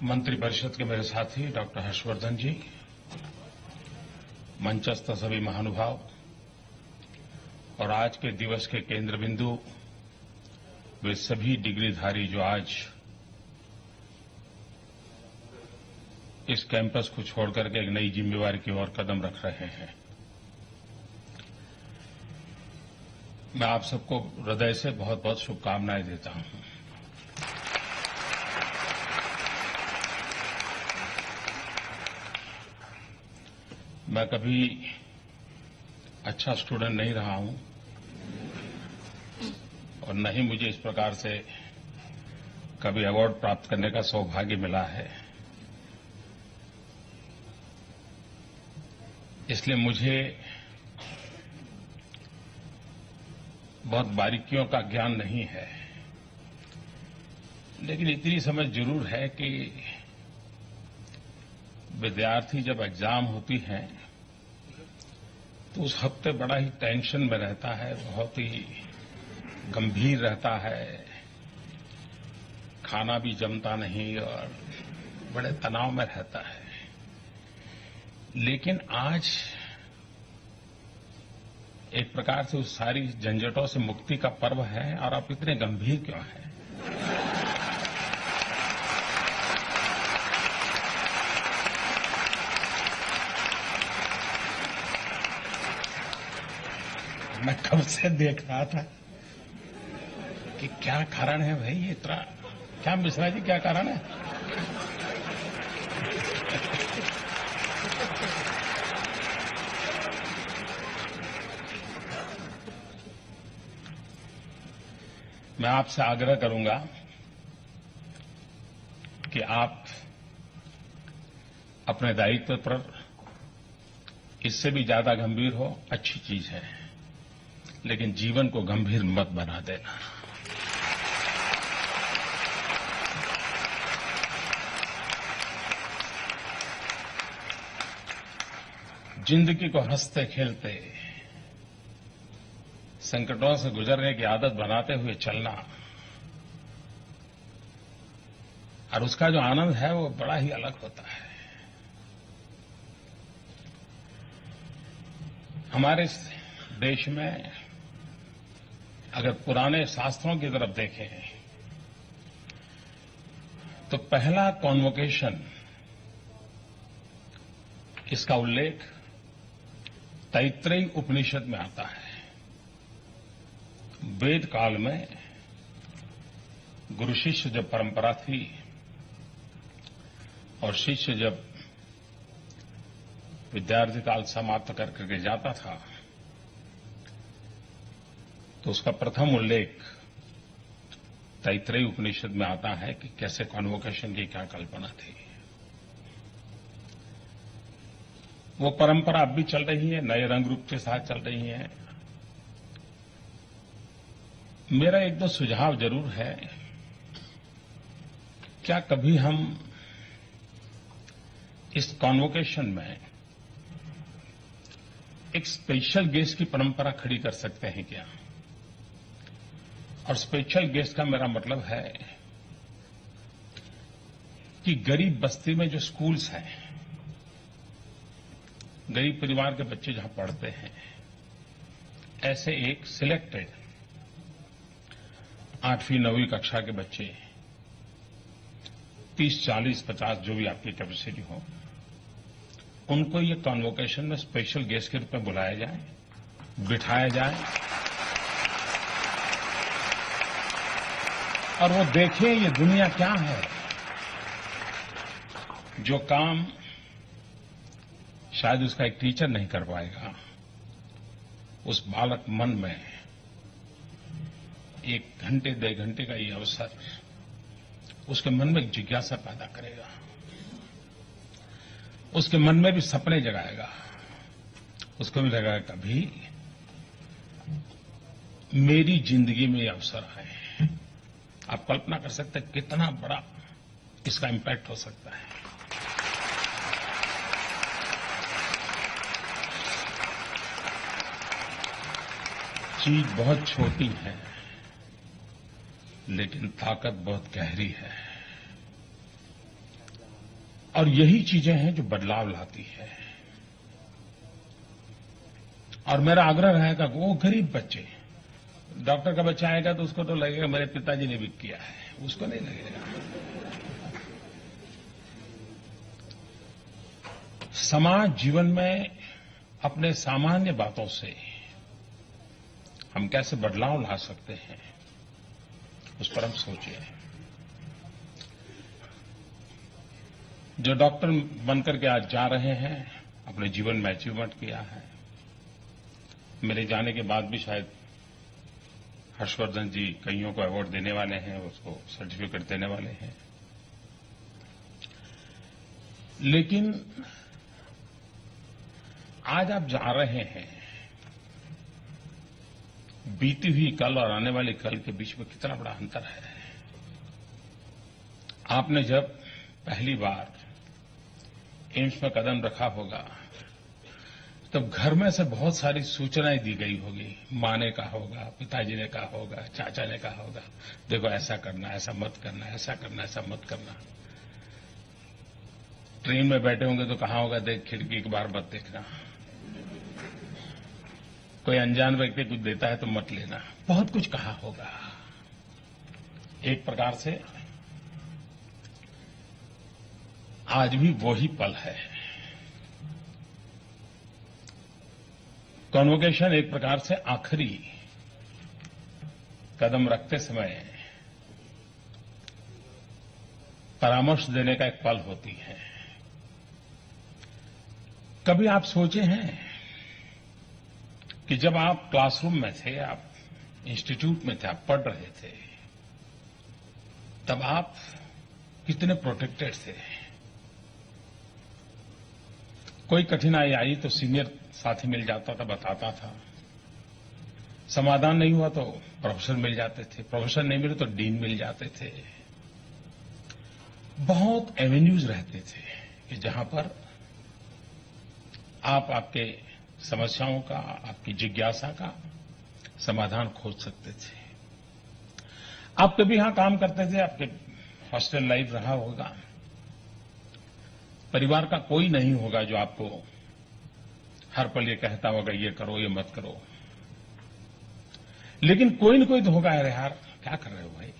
मंत्रिपरिषद के मेरे साथी डॉक्टर हर्षवर्धन जी, मंचस्थ सभी महानुभाव और आज के दिवस के केंद्र बिंदु वे सभी डिग्रीधारी जो आज इस कैंपस को छोड़कर के एक नई जिम्मेवारी की ओर कदम रख रहे हैं। मैं आप सबको हृदय से बहुत बहुत शुभकामनाएं देता हूं। मैं कभी अच्छा स्टूडेंट नहीं रहा हूं और न ही मुझे इस प्रकार से कभी अवार्ड प्राप्त करने का सौभाग्य मिला है। इसलिए मुझे बहुत बारीकियों का ज्ञान नहीं है, लेकिन इतनी समझ जरूर है कि विद्यार्थी जब एग्जाम होती हैं तो उस हफ्ते बड़ा ही टेंशन में रहता है, बहुत ही गंभीर रहता है, खाना भी जमता नहीं और बड़े तनाव में रहता है। लेकिन आज एक प्रकार से उस सारी झंझटों से मुक्ति का पर्व है और आप इतने गंभीर क्यों हैं? मैं कब से देख रहा था कि क्या कारण है भाई, ये इतना क्या मिश्रा जी, क्या कारण है? मैं आपसे आग्रह करूंगा कि आप अपने दायित्व पर इससे भी ज्यादा गंभीर हो, अच्छी चीज है, लेकिन जीवन को गंभीर मत बना देना। जिंदगी को हंसते खेलते संकटों से गुजरने की आदत बनाते हुए चलना और उसका जो आनंद है वो बड़ा ही अलग होता है। हमारे देश में अगर पुराने शास्त्रों की तरफ देखें तो पहला कॉन्वोकेशन, इसका उल्लेख तैत्तिरीय उपनिषद में आता है। वेद काल में गुरु शिष्य जब परंपरा थी और शिष्य जब विद्यार्थी काल समाप्त करके जाता था तो उसका प्रथम उल्लेख तैत्तिरीय उपनिषद में आता है कि कैसे कॉन्वोकेशन की क्या कल्पना थी। वो परंपरा अब भी चल रही है, नए रंग रूप के साथ चल रही है। मेरा एक दो सुझाव जरूर है, क्या कभी हम इस कॉन्वोकेशन में एक स्पेशल गेस्ट की परंपरा खड़ी कर सकते हैं क्या? और स्पेशल गेस्ट का मेरा मतलब है कि गरीब बस्ती में जो स्कूल्स हैं, गरीब परिवार के बच्चे जहां पढ़ते हैं, ऐसे एक सिलेक्टेड 8वीं 9वीं कक्षा के बच्चे 30, 40, 50 जो भी आपकी कैपेसिटी हो, उनको ये कॉन्वोकेशन में स्पेशल गेस्ट के रूप में बुलाया जाए, बिठाया जाए और वो देखें ये दुनिया क्या है। जो काम शायद उसका एक टीचर नहीं कर पाएगा, उस बालक मन में 1 घंटे 2 घंटे का ये अवसर उसके मन में एक जिज्ञासा पैदा करेगा, उसके मन में भी सपने जगाएगा, उसको भी लगेगा कभी मेरी जिंदगी में ये अवसर आए। आप कल्पना कर सकते हैं कितना बड़ा इसका इम्पैक्ट हो सकता है। चीज बहुत छोटी है लेकिन ताकत बहुत गहरी है। और यही चीजें हैं जो बदलाव लाती है। और मेरा आग्रह रहेगा कि वो गरीब बच्चे, डॉक्टर का बच्चा आएगा तो उसको तो लगेगा मेरे पिताजी ने भी किया है, उसको नहीं लगेगा। समाज जीवन में अपने सामान्य बातों से हम कैसे बदलाव ला सकते हैं, उस पर हम सोचिए। जो डॉक्टर बनकर के आज जा रहे हैं, अपने जीवन में अचीवमेंट किया है। मेरे जाने के बाद भी शायद हर्षवर्धन जी कईयों को अवार्ड देने वाले हैं, उसको सर्टिफिकेट देने वाले हैं। लेकिन आज आप जा रहे हैं, बीती हुई कल और आने वाली कल के बीच में कितना बड़ा अंतर है। आपने जब पहली बार एम्स में कदम रखा होगा, तब घर में से बहुत सारी सूचनाएं दी गई होगी। मां ने कहा होगा, पिताजी ने कहा होगा, चाचा ने कहा होगा, देखो ऐसा करना, ऐसा मत करना, ऐसा करना, ऐसा मत करना। ट्रेन में बैठे होंगे तो कहा होगा, देख खिड़की एक बार मत देखना। कोई अनजान व्यक्ति कुछ देता है तो मत लेना। बहुत कुछ कहा होगा। एक प्रकार से आज भी वही पल है। कॉन्वोकेशन एक प्रकार से आखिरी कदम रखते समय परामर्श देने का एक पल होती है। कभी आप सोचे हैं कि जब आप क्लासरूम में थे, आप इंस्टीट्यूट में थे, आप पढ़ रहे थे, तब आप कितने प्रोटेक्टेड थे। कोई कठिनाई आई तो सीनियर साथी मिल जाता था, बताता था। समाधान नहीं हुआ तो प्रोफेसर मिल जाते थे, प्रोफेसर नहीं मिले तो डीन मिल जाते थे। बहुत एवेन्यूज रहते थे कि जहां पर आप आपके समस्याओं का, आपकी जिज्ञासा का समाधान खोज सकते थे। आप कभी यहां काम करते थे, आपके हॉस्टल लाइफ रहा होगा, परिवार का कोई नहीं होगा जो आपको हर पल ये कहता होगा ये करो, ये मत करो। लेकिन कोई न कोई तो होगा, अरे यार क्या कर रहे हो भाई।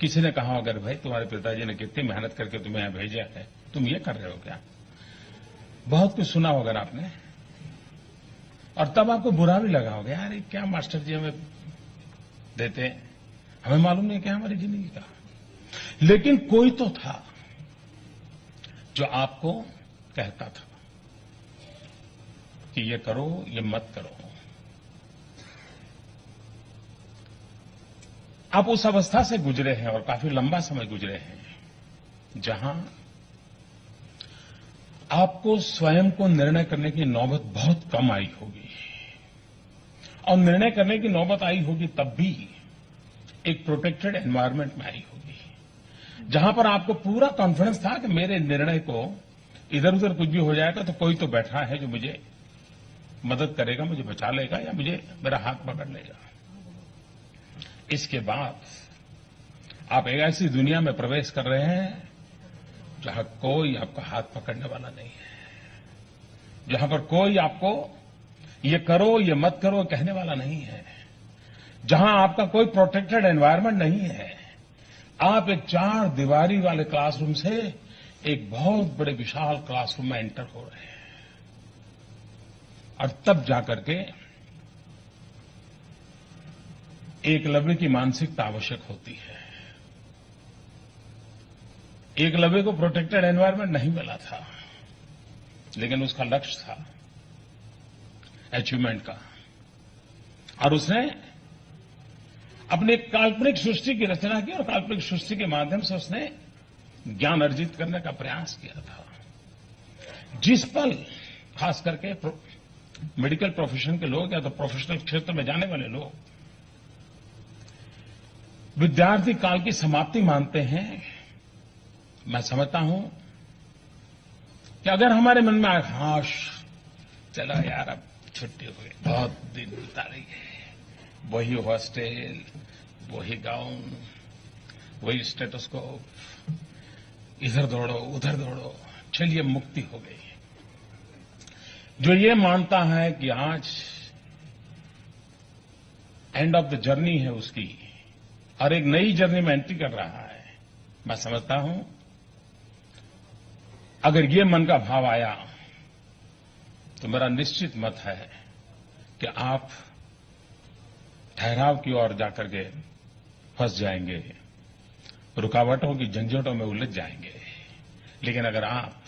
किसी ने कहा अगर भाई तुम्हारे पिताजी ने कितनी मेहनत करके तुम्हें यहां भेजा है, तुम ये कर रहे हो क्या। बहुत कुछ सुना होगा आपने, और तब आपको बुरा भी लगा होगा, यार क्या मास्टर जी हमें देते हैं, हमें मालूम नहीं क्या हमारी जिंदगी का। लेकिन कोई तो था जो आपको कहता था कि ये करो, ये मत करो। आप उस अवस्था से गुजरे हैं और काफी लंबा समय गुजरे हैं जहां आपको स्वयं को निर्णय करने की नौबत बहुत कम आई होगी, और निर्णय करने की नौबत आई होगी तब भी एक प्रोटेक्टेड एनवायरनमेंट में आई होगी, जहां पर आपको पूरा कॉन्फिडेंस था कि मेरे निर्णय को इधर उधर कुछ भी हो जाएगा तो कोई तो बैठा है जो मुझे मदद करेगा, मुझे बचा लेगा या मुझे मेरा हाथ पकड़ लेगा। इसके बाद आप एक ऐसी दुनिया में प्रवेश कर रहे हैं जहां कोई आपका हाथ पकड़ने वाला नहीं है, जहां पर कोई आपको ये करो, ये मत करो कहने वाला नहीं है, जहां आपका कोई प्रोटेक्टेड एनवायरनमेंट नहीं है। आप एक 4 दीवारी वाले क्लासरूम से एक बहुत बड़े विशाल क्लासरूम में एंटर हो रहे हैं, और तब जाकर के एकलव्य की मानसिकता आवश्यक होती है। एकलव्य को प्रोटेक्टेड एनवायरनमेंट नहीं मिला था, लेकिन उसका लक्ष्य था अचीवमेंट का, और उसने अपने काल्पनिक सृष्टि की रचना की, और काल्पनिक सृष्टि के माध्यम से उसने ज्ञान अर्जित करने का प्रयास किया था। जिस पल खास करके मेडिकल प्रोफेशन के लोग या तो प्रोफेशनल क्षेत्र में जाने वाले लोग विद्यार्थी काल की समाप्ति मानते हैं, मैं समझता हूं कि अगर हमारे मन में आकाश चलो यार अब छुट्टी हो गई, बहुत दिन बिता रही है, वही हॉस्टल, वही गाउन, वही स्टेटोस्कोप, इधर दौड़ो उधर दौड़ो, चलिए मुक्ति हो गई। जो ये मानता है कि आज एंड ऑफ द जर्नी है उसकी और एक नई जर्नी में एंट्री कर रहा है, मैं समझता हूं अगर ये मन का भाव आया तो मेरा निश्चित मत है कि आप ठहराव की ओर जाकर के फंस जाएंगे, रुकावटों की झंझटों में उलझ जाएंगे। लेकिन अगर आप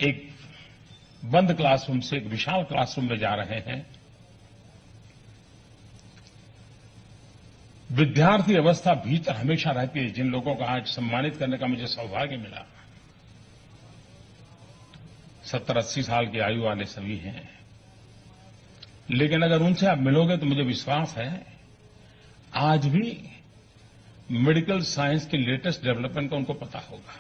एक बंद क्लासरूम से एक विशाल क्लासरूम में जा रहे हैं, विद्यार्थी अवस्था भीतर हमेशा रहती है। जिन लोगों को आज सम्मानित करने का मुझे सौभाग्य मिला, 70-80 साल की आयु वाले सभी हैं, लेकिन अगर उनसे आप मिलोगे तो मुझे विश्वास है आज भी मेडिकल साइंस के लेटेस्ट डेवलपमेंट का उनको पता होगा।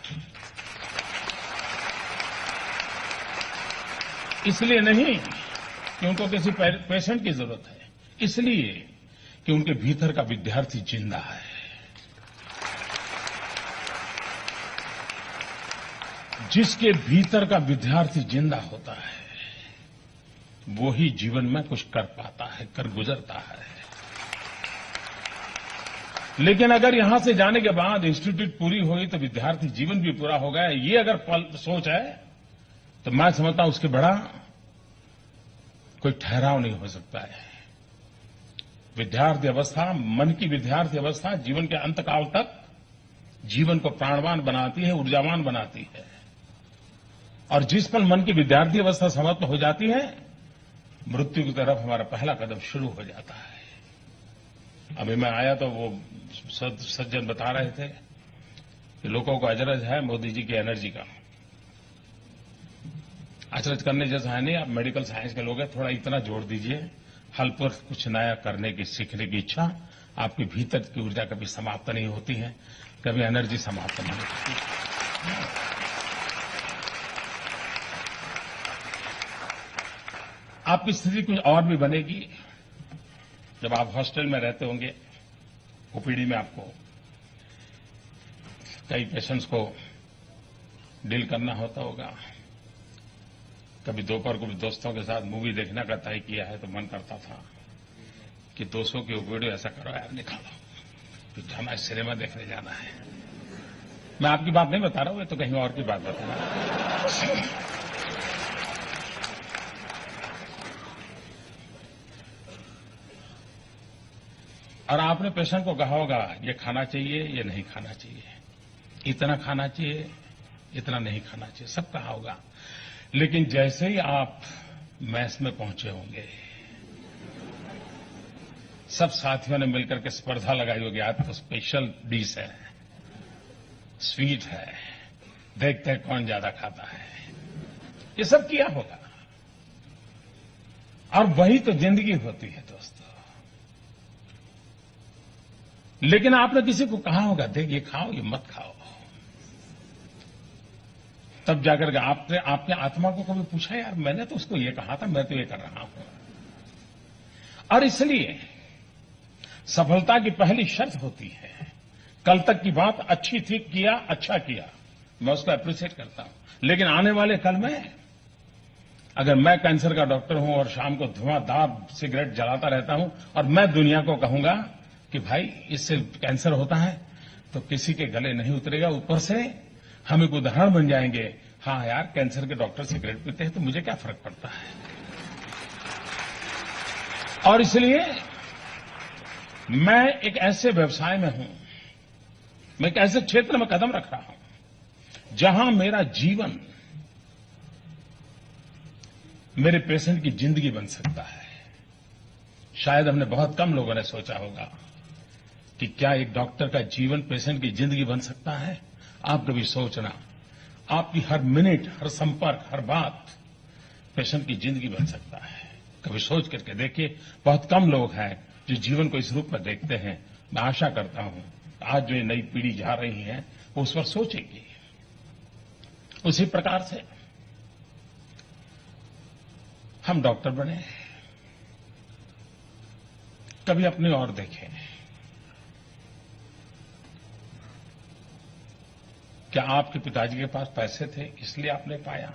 इसलिए नहीं कि उनको किसी पेशेंट की जरूरत है, इसलिए कि उनके भीतर का विद्यार्थी जिंदा है। जिसके भीतर का विद्यार्थी जिंदा होता है वो ही जीवन में कुछ कर पाता है, कर गुजरता है। लेकिन अगर यहां से जाने के बाद इंस्टीट्यूट पूरी हुई तो विद्यार्थी जीवन भी पूरा हो गया, ये अगर सोच है तो मैं समझता हूं उसके बड़ा कोई ठहराव नहीं हो सकता है। विद्यार्थी अवस्था, मन की विद्यार्थी अवस्था जीवन के अंतकाल तक जीवन को प्राणवान बनाती है, ऊर्जावान बनाती है। और जिस पल मन की विद्यार्थी अवस्था समाप्त हो जाती है, मृत्यु की तरफ हमारा पहला कदम शुरू हो जाता है। अभी मैं आया तो वो सज्जन बता रहे थे कि लोगों को अजरज है मोदी जी की एनर्जी का। अचरज करने जैसा है नहीं, आप मेडिकल साइंस के लोग हैं, थोड़ा इतना जोड़ दीजिए, हल पर कुछ नया करने की, सीखने की इच्छा। आपके भीतर की ऊर्जा कभी समाप्त नहीं होती है, कभी एनर्जी समाप्त नहीं होती। आपकी स्थिति कुछ और भी बनेगी जब आप हॉस्टल में रहते होंगे। ओपीडी में आपको कई पेशेंट्स को डील करना होता होगा। कभी दोपहर को भी दोस्तों के साथ मूवी देखने का तय किया है तो मन करता था कि दोस्तों की ओपीडी ऐसा करो यार, निकालो, तो हमें सिनेमा देखने जाना है। मैं आपकी बात नहीं बता रहा हूं, तो कहीं और की बात बता रहा हूं। और आपने पेशेंट को कहा होगा ये खाना चाहिए, ये नहीं खाना चाहिए, इतना खाना चाहिए, इतना नहीं खाना चाहिए, सब कहा होगा। लेकिन जैसे ही आप मैस में पहुंचे होंगे, सब साथियों ने मिलकर के स्पर्धा लगाई होगी, आज तो स्पेशल डिश है, स्वीट है, देखते हैं कौन ज्यादा खाता है, ये सब किया होगा। और वही तो जिंदगी होती है दोस्तों। लेकिन आपने किसी को कहा होगा देख ये खाओ, ये मत खाओ, तब जाकर के आपने आपने आत्मा को कभी पूछा यार मैंने तो उसको ये कहा था, मैं तो ये कर रहा हूं। और इसलिए सफलता की पहली शर्त होती है, कल तक की बात अच्छी थी, किया, अच्छा किया, मैं उसको अप्रिशिएट करता हूं। लेकिन आने वाले कल में अगर मैं कैंसर का डॉक्टर हूं और शाम को धुआंधार सिगरेट जलाता रहता हूं और मैं दुनिया को कहूंगा कि भाई इससे कैंसर होता है, तो किसी के गले नहीं उतरेगा। ऊपर से हम एक उदाहरण बन जाएंगे, हाँ यार कैंसर के डॉक्टर सिगरेट पीते हैं तो मुझे क्या फर्क पड़ता है। और इसलिए मैं एक ऐसे व्यवसाय में हूं, मैं एक ऐसे क्षेत्र में कदम रख रहा हूं जहां मेरा जीवन मेरे पेशेंट की जिंदगी बन सकता है। शायद हमने बहुत कम लोगों ने सोचा होगा कि क्या एक डॉक्टर का जीवन पेशेंट की जिंदगी बन सकता है। आप कभी सोचना, आपकी हर मिनट, हर संपर्क, हर बात पेशेंट की जिंदगी बन सकता है। कभी सोच करके देखिए, बहुत कम लोग हैं जो जीवन को इस रूप में देखते हैं। मैं आशा करता हूं आज जो ये नई पीढ़ी जा रही है वो उस पर सोचेगी। उसी प्रकार से हम डॉक्टर बने, कभी अपनी ओर देखें। क्या आपके पिताजी के पास पैसे थे इसलिए आपने पाया?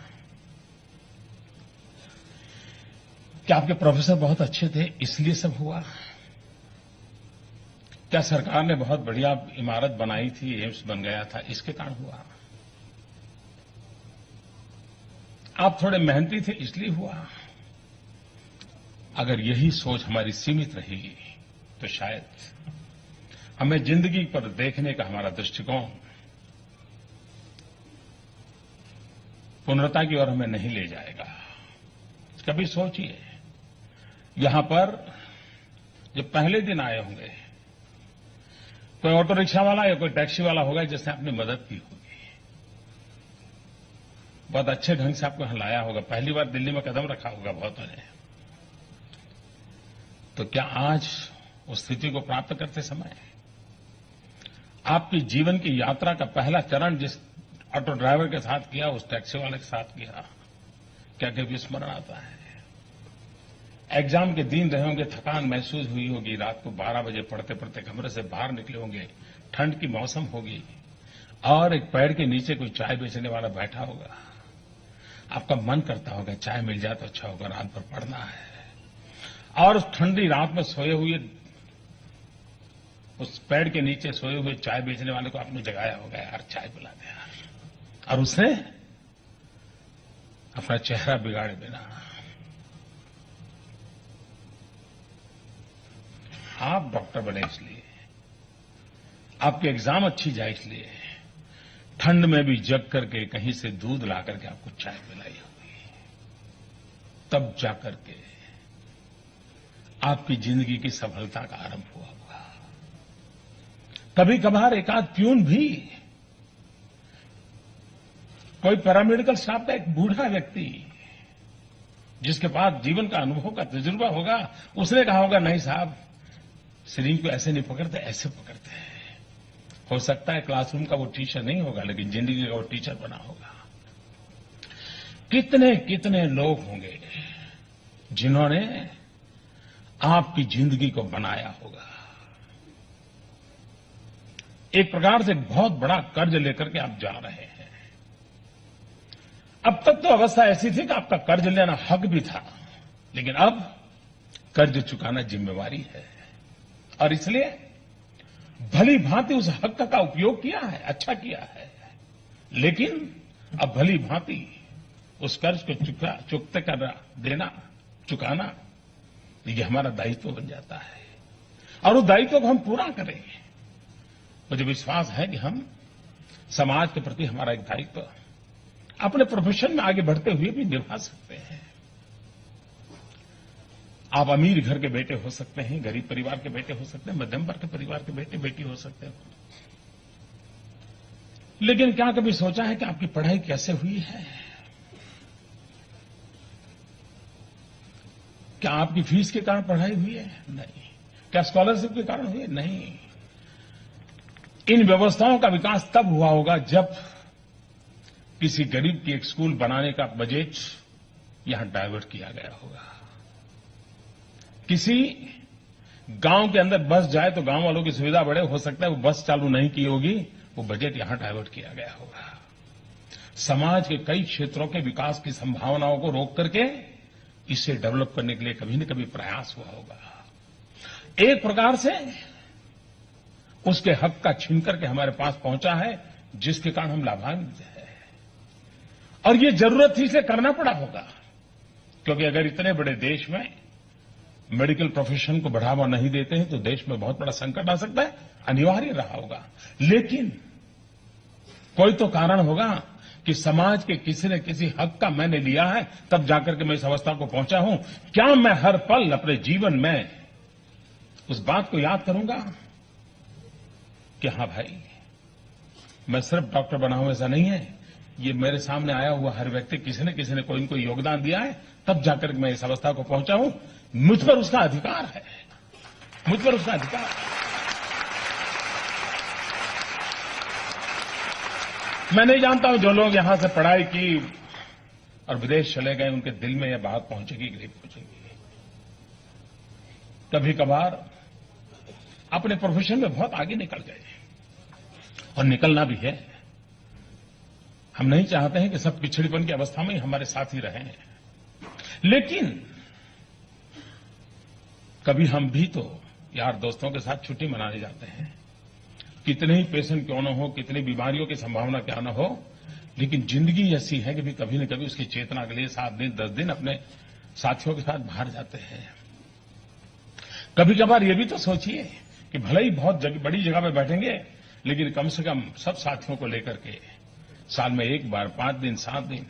क्या आपके प्रोफेसर बहुत अच्छे थे इसलिए सब हुआ? क्या सरकार ने बहुत बढ़िया इमारत बनाई थी, एम्स बन गया था, इसके कारण हुआ? आप थोड़े मेहनती थे इसलिए हुआ? अगर यही सोच हमारी सीमित रहेगी तो शायद हमें जिंदगी पर देखने का हमारा दृष्टिकोण पूर्णता की ओर हमें नहीं ले जाएगा। कभी सोचिए, यहां पर जब पहले दिन आए होंगे, कोई ऑटो रिक्शा वाला या कोई टैक्सी वाला होगा जिसने आपने मदद की होगी, बहुत अच्छे ढंग से आपको यहां लाया होगा, पहली बार दिल्ली में कदम रखा होगा बहुतों ने। तो क्या आज उस स्थिति को प्राप्त करते समय आपके जीवन की यात्रा का पहला चरण जिस ऑटो ड्राइवर के साथ किया, उस टैक्सी वाले के साथ किया, क्या कभी स्मरण आता है? एग्जाम के दिन रहे होंगे, थकान महसूस हुई होगी, रात को 12 बजे पढ़ते पढ़ते कमरे से बाहर निकले होंगे, ठंड की मौसम होगी और एक पेड़ के नीचे कोई चाय बेचने वाला बैठा होगा, आपका मन करता होगा चाय मिल जाए तो अच्छा होगा, रात भर पढ़ना है। और उस ठंडी रात में सोए हुए, उस पेड़ के नीचे सोए हुए चाय बेचने वाले को आपने जगाया होगा, यार चाय पिला दे यार, और उसने अपना चेहरा बिगाड़े बिना आप डॉक्टर बने इसलिए, आपकी एग्जाम अच्छी जाए इसलिए, ठंड में भी जग करके कहीं से दूध ला करके आपको चाय पिलाई होगी, तब जाकर के आपकी जिंदगी की सफलता का आरंभ हुआ होगा। कभी कभार एकाध प्यून भी, कोई पैरामेडिकल स्टाफ का एक बूढ़ा व्यक्ति जिसके पास जीवन का अनुभव का तजुर्बा होगा, उसने कहा होगा नहीं साहब, सिरिंज को ऐसे नहीं पकड़ते, ऐसे पकड़ते हैं। हो सकता है क्लासरूम का वो टीचर नहीं होगा, लेकिन जिंदगी का वो टीचर बना होगा। कितने कितने लोग होंगे जिन्होंने आपकी जिंदगी को बनाया होगा। एक प्रकार से बहुत बड़ा कर्ज लेकर के आप जा रहे हैं। अब तक तो अवस्था ऐसी थी कि आपका कर्ज लेना हक भी था, लेकिन अब कर्ज चुकाना जिम्मेवारी है, और इसलिए भली भांति उस हक का उपयोग किया है, अच्छा किया है, लेकिन अब भली भांति उस कर्ज को चुकते कर देना, चुकाना, ये हमारा दायित्व बन जाता है, और उस दायित्व को हम पूरा करें। मुझे विश्वास है कि हम समाज के प्रति हमारा एक दायित्व अपने प्रोफेशन में आगे बढ़ते हुए भी निभा सकते हैं। आप अमीर घर के बेटे हो सकते हैं, गरीब परिवार के बेटे हो सकते हैं, मध्यम वर्ग के परिवार के बेटे बेटी हो सकते हैं, लेकिन क्या कभी सोचा है कि आपकी पढ़ाई कैसे हुई है? क्या आपकी फीस के कारण पढ़ाई हुई है? नहीं। क्या स्कॉलरशिप के कारण हुई है? नहीं। इन व्यवस्थाओं का विकास तब हुआ होगा जब किसी गरीब की एक स्कूल बनाने का बजट यहां डाइवर्ट किया गया होगा। किसी गांव के अंदर बस जाए तो गांव वालों की सुविधा बढ़े, हो सकता है वो बस चालू नहीं की होगी, वो बजट यहां डाइवर्ट किया गया होगा। समाज के कई क्षेत्रों के विकास की संभावनाओं को रोक करके इसे डेवलप करने के लिए कभी न कभी प्रयास हुआ होगा। एक प्रकार से उसके हक का छीन करके हमारे पास पहुंचा है, जिसके कारण हम लाभान्वित हैं, और ये जरूरत थी इसलिए करना पड़ा होगा, क्योंकि अगर इतने बड़े देश में मेडिकल प्रोफेशन को बढ़ावा नहीं देते हैं तो देश में बहुत बड़ा संकट आ सकता है, अनिवार्य रहा होगा। लेकिन कोई तो कारण होगा कि समाज के किसी न किसी हक का मैंने लिया है, तब जाकर के मैं इस अवस्था को पहुंचा हूं। क्या मैं हर पल अपने जीवन में उस बात को याद करूंगा कि हां भाई, मैं सिर्फ डॉक्टर बना हूं ऐसा नहीं है, ये मेरे सामने आया हुआ हर व्यक्ति किसी न कोई इनको योगदान दिया है, तब जाकर मैं इस अवस्था को पहुंचा हूं। मुझ पर उसका अधिकार है, मुझ पर उसका अधिकार है। मैं नहीं जानता हूं जो लोग यहां से पढ़ाई की और विदेश चले गए, उनके दिल में यह बात पहुंचेगी कि नहीं पहुंचेगी। कभी कभार अपने प्रोफेशन में बहुत आगे निकल गए, और निकलना भी है, हम नहीं चाहते हैं कि सब पिछड़ेपन की अवस्था में ही हमारे साथ ही रहें, लेकिन कभी हम भी तो यार दोस्तों के साथ छुट्टी मनाने जाते हैं। कितने ही पेशेंट क्यों न हो, कितनी बीमारियों की संभावना क्या न हो, लेकिन जिंदगी ऐसी है कि भी कभी न कभी उसकी चेतना के लिए 7 दिन 10 दिन अपने साथियों के साथ बाहर जाते हैं। कभी कभार ये भी तो सोचिए कि भले ही बहुत बड़ी जगह पे बैठेंगे, लेकिन कम से कम सब साथियों को लेकर के साल में एक बार 5 दिन 7 दिन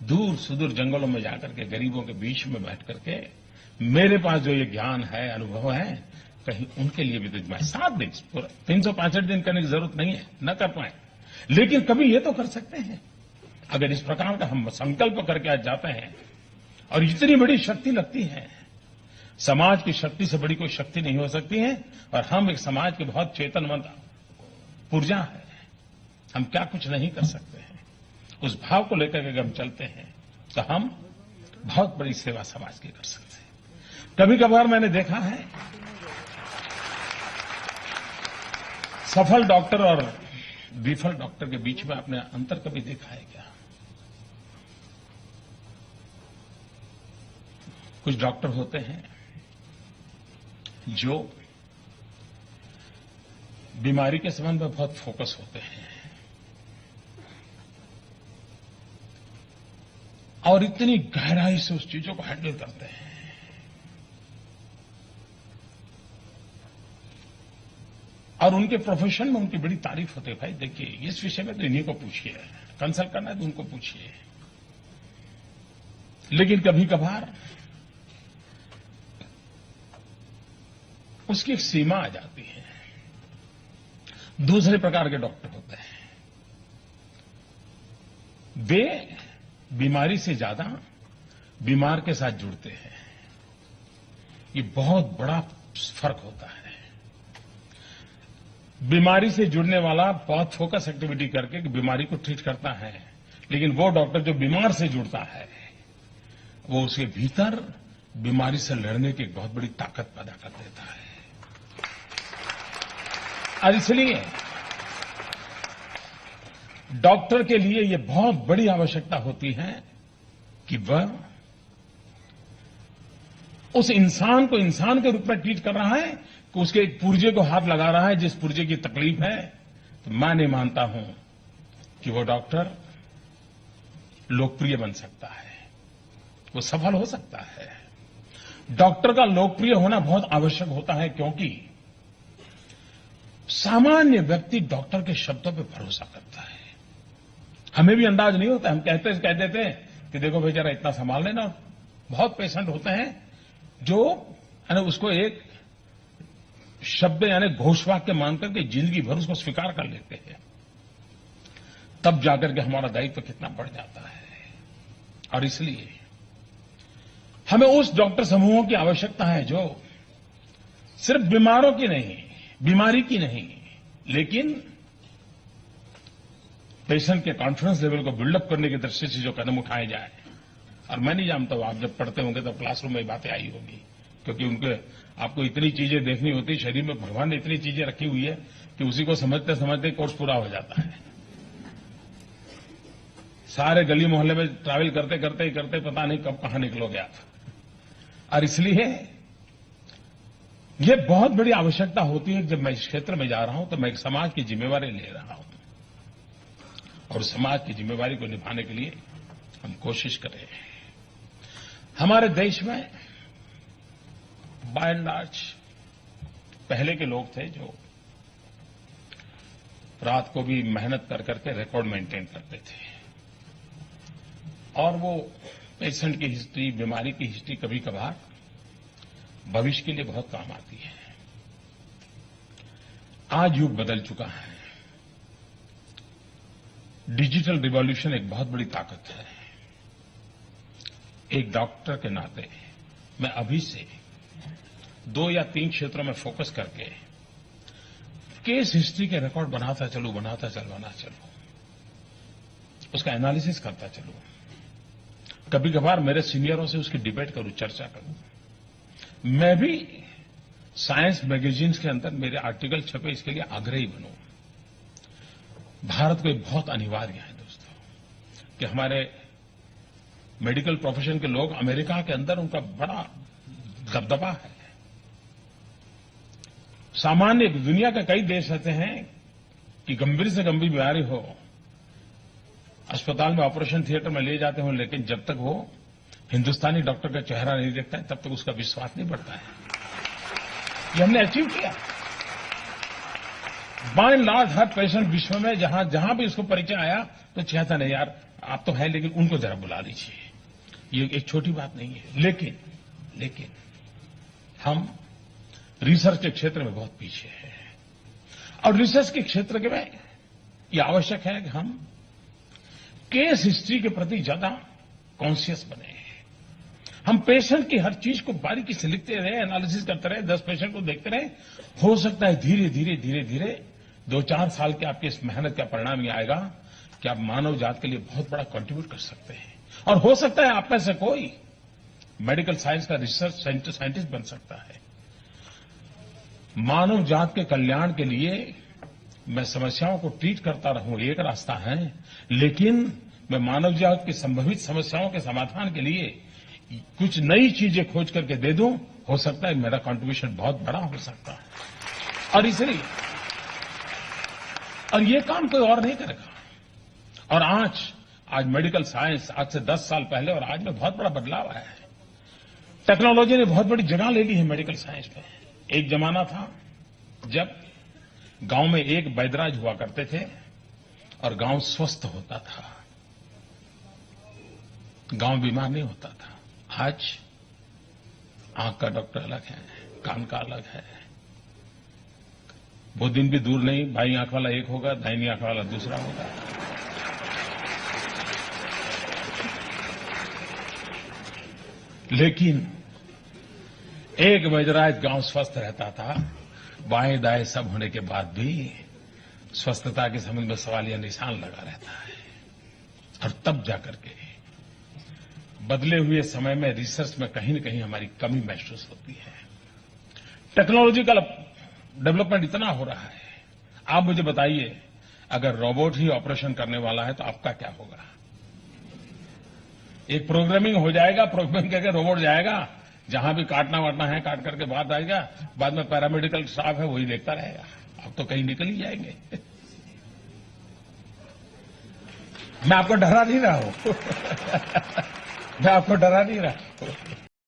दूर सुदूर जंगलों में जाकर के गरीबों के बीच में बैठ करके मेरे पास जो ये ज्ञान है, अनुभव है, कहीं उनके लिए भी तो मैं 7 दिन 365 दिन करने की जरूरत नहीं है, न कर पाए, लेकिन कभी ये तो कर सकते हैं। अगर इस प्रकार का हम संकल्प करके आज जाते हैं और इतनी बड़ी शक्ति लगती है, समाज की शक्ति से बड़ी कोई शक्ति नहीं हो सकती है, और हम एक समाज के बहुत चेतनवंत पुर्जा है, हम क्या कुछ नहीं कर सकते हैं। उस भाव को लेकर के अगर हम चलते हैं तो हम बहुत बड़ी सेवा समाज की कर सकते हैं। कभी कभार मैंने देखा है सफल डॉक्टर और विफल डॉक्टर के बीच में आपने अंतर कभी देखा है क्या? कुछ डॉक्टर होते हैं जो बीमारी के संबंध में बहुत फोकस होते हैं और इतनी गहराई से उस चीजों को हैंडल करते हैं, और उनके प्रोफेशन में उनकी बड़ी तारीफ होती है। भाई देखिए, इस विषय में तो इन्हीं को पूछिए, कंसल्ट करना है तो उनको पूछिए। लेकिन कभी कभार उसकी एक सीमा आ जाती है। दूसरे प्रकार के डॉक्टर होते हैं, वे बीमारी से ज्यादा बीमार के साथ जुड़ते हैं। ये बहुत बड़ा फर्क होता है। बीमारी से जुड़ने वाला बहुत फोकस एक्टिविटी करके बीमारी को ट्रीट करता है, लेकिन वो डॉक्टर जो बीमार से जुड़ता है, वो उसके भीतर बीमारी से लड़ने की बहुत बड़ी ताकत पैदा कर देता है। और इसलिए डॉक्टर के लिए ये बहुत बड़ी आवश्यकता होती है कि वह उस इंसान को इंसान के रूप में ट्रीट कर रहा है कि उसके एक पुर्जे को हाथ लगा रहा है जिस पुर्जे की तकलीफ है। तो मैं नहीं मानता हूं कि वो डॉक्टर लोकप्रिय बन सकता है, वो सफल हो सकता है। डॉक्टर का लोकप्रिय होना बहुत आवश्यक होता है, क्योंकि सामान्य व्यक्ति डॉक्टर के शब्दों पे भरोसा करता है। हमें भी अंदाज नहीं होता, हम कह देते हैं कि देखो भाई जरा इतना संभाल लेना। बहुत पेशेंट होते हैं जो उसको एक शब्द यानी घोषवाक्य मान करके जिंदगी भर उसको स्वीकार कर लेते हैं, तब जाकर के हमारा दायित्व कितना बढ़ जाता है। और इसलिए हमें उस डॉक्टर समूहों की आवश्यकता है जो सिर्फ बीमारों की नहीं, बीमारी की नहीं, लेकिन पेशेंट के कॉन्फिडेंस लेवल को बिल्डअप करने की दृष्टि से जो कदम उठाए जाए। और मैं नहीं जानता हूं, आप जब पढ़ते होंगे तब क्लासरूम में बातें आई होगी, क्योंकि उनके आपको इतनी चीजें देखनी होती, शरीर में भगवान ने इतनी चीजें रखी हुई है कि उसी को समझते समझते कोर्स पूरा हो जाता है। सारे गली मोहल्ले में ट्रैवल करते करते पता नहीं कब कहां निकलोगे आप। और इसलिए ये बहुत बड़ी आवश्यकता होती है। जब मैं इस क्षेत्र में जा रहा हूं तो मैं एक समाज की जिम्मेवारी ले रहा हूं, और समाज की जिम्मेवारी को निभाने के लिए हम कोशिश कर रहे हैं। हमारे देश में बाय एंड लार्ज पहले के लोग थे जो रात को भी मेहनत कर करके रिकॉर्ड मेंटेन करते थे, और वो पेशेंट की हिस्ट्री, बीमारी की हिस्ट्री कभी कभार भविष्य के लिए बहुत काम आती है। आज युग बदल चुका है। डिजिटल रिवॉल्यूशन एक बहुत बड़ी ताकत है। एक डॉक्टर के नाते मैं अभी से 2 या 3 क्षेत्रों में फोकस करके केस हिस्ट्री के रिकॉर्ड बनाता चलूं, उसका एनालिसिस करता चलूं। कभी कभार मेरे सीनियरों से उसकी डिबेट करूं, चर्चा करूं। मैं भी साइंस मैगजीन्स के अंदर मेरे आर्टिकल छपे, इसके लिए आग्रही बनूं। भारत को बहुत अनिवार्य है दोस्तों। कि हमारे मेडिकल प्रोफेशन के लोग अमेरिका के अंदर उनका बड़ा दबदबा है। सामान्य दुनिया के कई देश ऐसे हैं कि गंभीर से गंभीर बीमारी हो, अस्पताल में ऑपरेशन थिएटर में ले जाते हो, लेकिन जब तक वो हिंदुस्तानी डॉक्टर का चेहरा नहीं देखता है तब तक उसका विश्वास नहीं बढ़ता है। ये हमने अचीव किया। बाय एंड लार्ज हर पेशेंट विश्व में जहां भी उसको परिचय आया तो चाहता नहीं यार आप तो है लेकिन उनको जरा बुला लीजिए। ये एक छोटी बात नहीं है। लेकिन हम रिसर्च के क्षेत्र में बहुत पीछे हैं और रिसर्च के क्षेत्र के में ये आवश्यक है कि हम केस हिस्ट्री के प्रति ज्यादा कॉन्शियस बने। हम पेशेंट की हर चीज को बारीकी से लिखते रहे, एनालिसिस करते रहे, 10 पेशेंट को देखते रहे। हो सकता है धीरे धीरे 2-4 साल के आपकी इस मेहनत का परिणाम ये आएगा कि आप मानव जात के लिए बहुत बड़ा कंट्रीब्यूट कर सकते हैं और हो सकता है आप में से कोई मेडिकल साइंस का रिसर्च साइंटिस्ट बन सकता है। मानव जात के कल्याण के लिए मैं समस्याओं को ट्रीट करता रहूं एक रास्ता है, लेकिन मैं मानव जात की संभावित समस्याओं के समाधान के लिए कुछ नई चीजें खोज करके दे दूं, हो सकता है मेरा कंट्रीब्यूशन बहुत बड़ा हो सकता है। और इसलिए ये काम कोई और नहीं करेगा। और आज मेडिकल साइंस आज से 10 साल पहले और आज में बहुत बड़ा बदलाव आया है। टेक्नोलॉजी ने बहुत बड़ी जगह ले ली है मेडिकल साइंस में। एक जमाना था जब गांव में एक वैद्यराज हुआ करते थे और गांव स्वस्थ होता था, गांव बीमार नहीं होता था। आज आंख का डॉक्टर अलग है, कान का अलग है। वो दिन भी दूर नहीं, बाईं आंख वाला एक होगा, दाहिनी आंख वाला दूसरा होगा। लेकिन एक वैद्यराज गांव स्वस्थ रहता था, बाएं दाएं सब होने के बाद भी स्वस्थता के संबंध में सवालिया निशान लगा रहता है। और तब जाकर के बदले हुए समय में रिसर्च में कहीं न कहीं हमारी कमी महसूस होती है। टेक्नोलॉजी का डेवलपमेंट इतना हो रहा है। आप मुझे बताइए, अगर रोबोट ही ऑपरेशन करने वाला है तो आपका क्या होगा? एक प्रोग्रामिंग हो जाएगा, प्रोग्रामिंग करके रोबोट जाएगा, जहां भी काटना वाटना है काट करके बाद आएगा, बाद में पैरामेडिकल स्टाफ है वही देखता रहेगा। अब तो कहीं निकल ही जाएंगे। मैं आपको डरा नहीं रहा हूं। मैं आपको डरा नहीं रहा हूं।